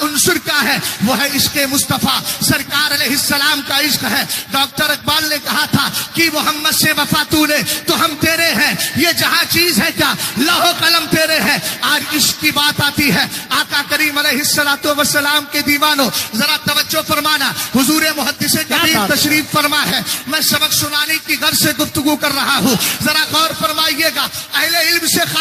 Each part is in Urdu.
عنصر کا ہے وہ ہے عشق مصطفیٰ، سرکار علیہ السلام کا عشق ہے۔ ڈاکٹر اقبال نے کہا تھا کہ محمد سے وفا تو لے تو ہم تیرے ہیں، یہ جہاں چیز ہے کیا لوح و قلم تیرے ہیں۔ آج عشق کی بات آتی ہے، آقا کریم علیہ السلام کے دیوانوں ذرا توجہ فرمانا، حضور محدث کبیر تشریف فرما ہے، میں سبق سنانے کی غرض سے گفتگو کر رہا ہوں، ذرا غور فرمائیے گا۔ اہل علم سے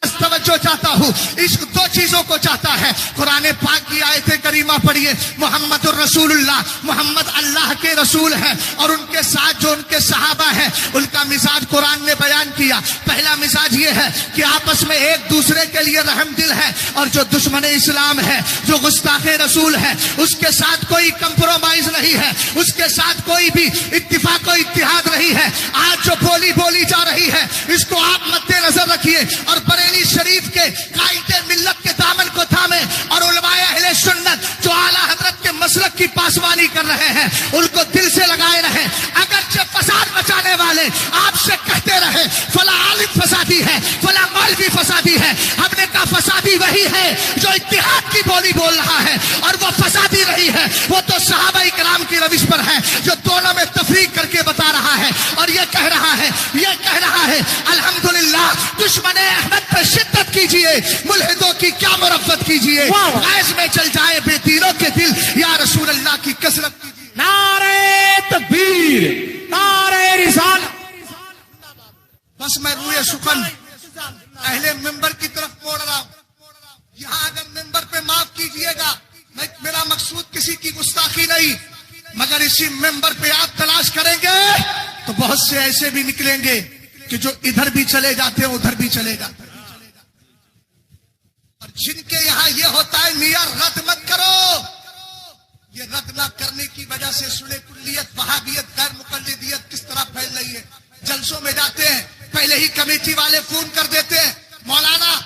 توجہ چاہتا ہوں، عشق دو چیزوں کو چاہتا ہے۔ قرآن پاک کی آیت کریمہ پڑھیے، محمد الرسول اللہ، محمد اللہ کے رسول ہیں، اور ان کے ساتھ جو ان کے صحابہ ہیں ان کا مزاج قرآن نے بیان کیا۔ پہلا مزاج یہ ہے کہ آپس میں ایک دوسرے کے لیے رحم دل ہے، اور جو دشمن اسلام ہے، جو گستاخ رسول ہے، اس کے ساتھ کوئی کمپرومائز نہیں ہے، اس کے ساتھ کوئی بھی اتفاق و اتحاد نہیں ہے۔ آج جو بولی جا رہی ہے اس کو آپ مد نظر رکھیے، اور بریلی شریف کے قائد ملت کے دامن کو تھامے، اور علماء اہل سنت جو اعلیٰ حضرت کے مسلک کی پاسبانی کر رہے ہیں ان کو دل سے لگائے رہے۔ اگرچہ فساد مچانے والے آپ سے کہتے رہے فلاں عالم فسادی ہے، فلاں مولوی فسادی ہے، ہم نے کہا فسادی وہی ہے جو اتحاد کی بولی بول رہا ہے، اور وہ فسادی رہی ہے وہ تو صحابہ کرام کی روش پر ہے جو دونوں میں تفریق کر کے بتا رہا ہے، اور یہ کہہ رہا ہے الحمدللہ دشمن احمد پر شدت کیجئے، ملحدوں کی کیا مرفت کیجئے، غیظ میں چل جائے بے دینوں کے دل، یا رسول اللہ کی کثرت کیجئے۔ نعرہ تکبیر، نعرہ رسالت۔ بس میں روئے سخن اہل ممبر کی طرف موڑ رہا ہوں، یہاں اگر ممبر پہ معاف کیجئے گا، میرا مقصود کسی کی گستاخی نہیں، مگر اسی ممبر پہ آپ تلاش کریں گے تو بہت سے ایسے بھی نکلیں گے کہ جو ادھر بھی چلے جاتے ہیں ادھر بھی چلے جاتے ہیں، اور جن کے یہاں یہ ہوتا ہے میاں رد مت کرو، یہ رد نہ کرنے کی وجہ سے سلح کلیت، وہابیت، غیر مقلدیت کس طرح پھیل رہی ہے۔ جلسوں میں جاتے ہیں پہلے ہی کمیٹی والے فون کر دیتے ہیں مولانا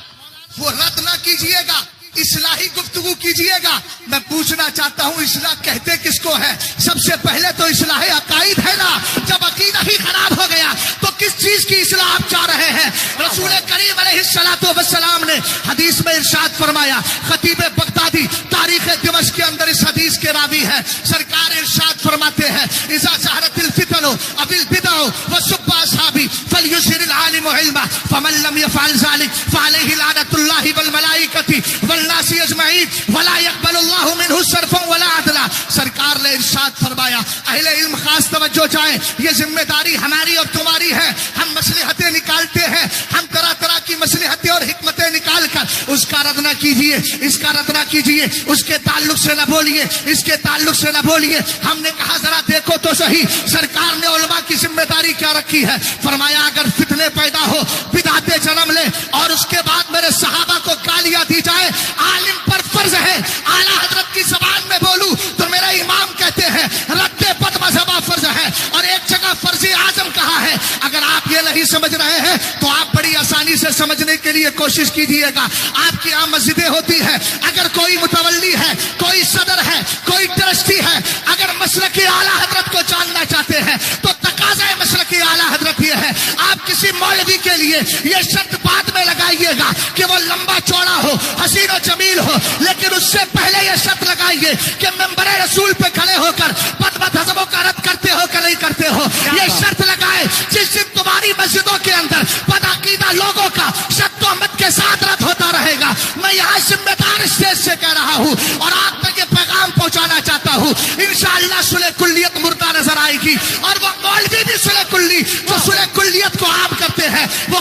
وہ رد نہ کیجئے گا، اصلاحی گفتگو کیجئے گا۔ میں پوچھنا چاہتا ہوں اصلاح کہتے کس کو ہے؟ سب سے پہلے تو اصلاح عقائد ہے نا، جب عقیدہ ہی خراب ہو گیا تو کس چیز کی اصلاح آپ چاہ رہے ہیں؟ رسول کریم علیہ السلام نے حدیث میں ارشاد فرمایا، خطیب بغدادی تاریخ دمشق کے اندر اس حدیث کے راوی ہے، سرکار ارشاد فرماتے ہیں اذا ظہرت الفتن اب البدع وسب اصحابی فلیظہر العالم علما فمن لم يفعل ذلك فعليه لعنۃ اللہ والملائکۃ والناس اجمعین ولا يقبل اللہ منہ صرفا ولا عدلا۔ سرکار نے ارشاد فرمایا اہل علم خاص توجہ چاہیں، یہ ذمہ داری ہماری اور تمہاری ہے، ہم مصلحتیں نکالتے ہیں، ہم طرح طرح کی مصلحتیں اور حکمتیں نکال کر اس کا رد نہ کیجیے، اس کا رد نہ کیجیے، اس کے تعلق سے نہ بولیے، اس کے تعلق سے نہ بولیے۔ ہم نے کہا ذرا دیکھو تو صحیح سرکار نے علماء کی ذمہ داری کیا رکھی ہے، فرمایا اگر فتنے پیدا ہو، بدعتیں جنم لے، اور اس کے بعد میرے صحابہ کو گالیاں دی جائے، عالم پر فرض ہے اعلیٰ حضرت کی زبان میں بولوں تو میرا امام کہتے ہیں رد بد مذہبہ فرض ہے، اور ایک جگہ فرض اعظم کہا ہے۔ اگر آپ یہ نہیں سمجھ رہے ہیں تو آپ بڑی آسانی سے سمجھنے کے لیے کوشش کیجیے گا۔ آپ کی یہاں مسجدیں ہوتی ہیں، اگر کوئی متولی ہے، کوئی صدر ہے، کوئی ٹرسٹی ہے، اگر مسلکی اعلیٰ حضرت کو جاننا چاہتے ہیں تو تقاضۂ مسلکی اعلیٰ حضرت یہ ہے، آپ کسی مولوی کے لیے یہ شرط بعد میں لگائیے گا کہ وہ لمبا چوڑا ہو، حسین و جمیل ہو، لیکن اس سے پہلے یہ شرط لگائیے کہ ممبر رسول پہ کھڑے ہو کر بد مذہبوں کا رد کرتے ہو کہ نہیں کرتے ہو۔ یہ شرط لگائے جس دن تمہاری مسجدوں کے اندر بد عقیدہ لوگوں کا شد و مت کے ساتھ رد ہوتا رہے گا۔ میں یہاں ذمہ دار اسٹیج سے کہہ رہا ہوں اور آپ تک یہ پیغام پہنچانا چاہتا ہوں، انشاءاللہ صلح کلیت مردہ نظر آئے گی، اور وہ مولوی بھی صلح کلی جو صلح کلیت کو عام کرتے ہیں وہ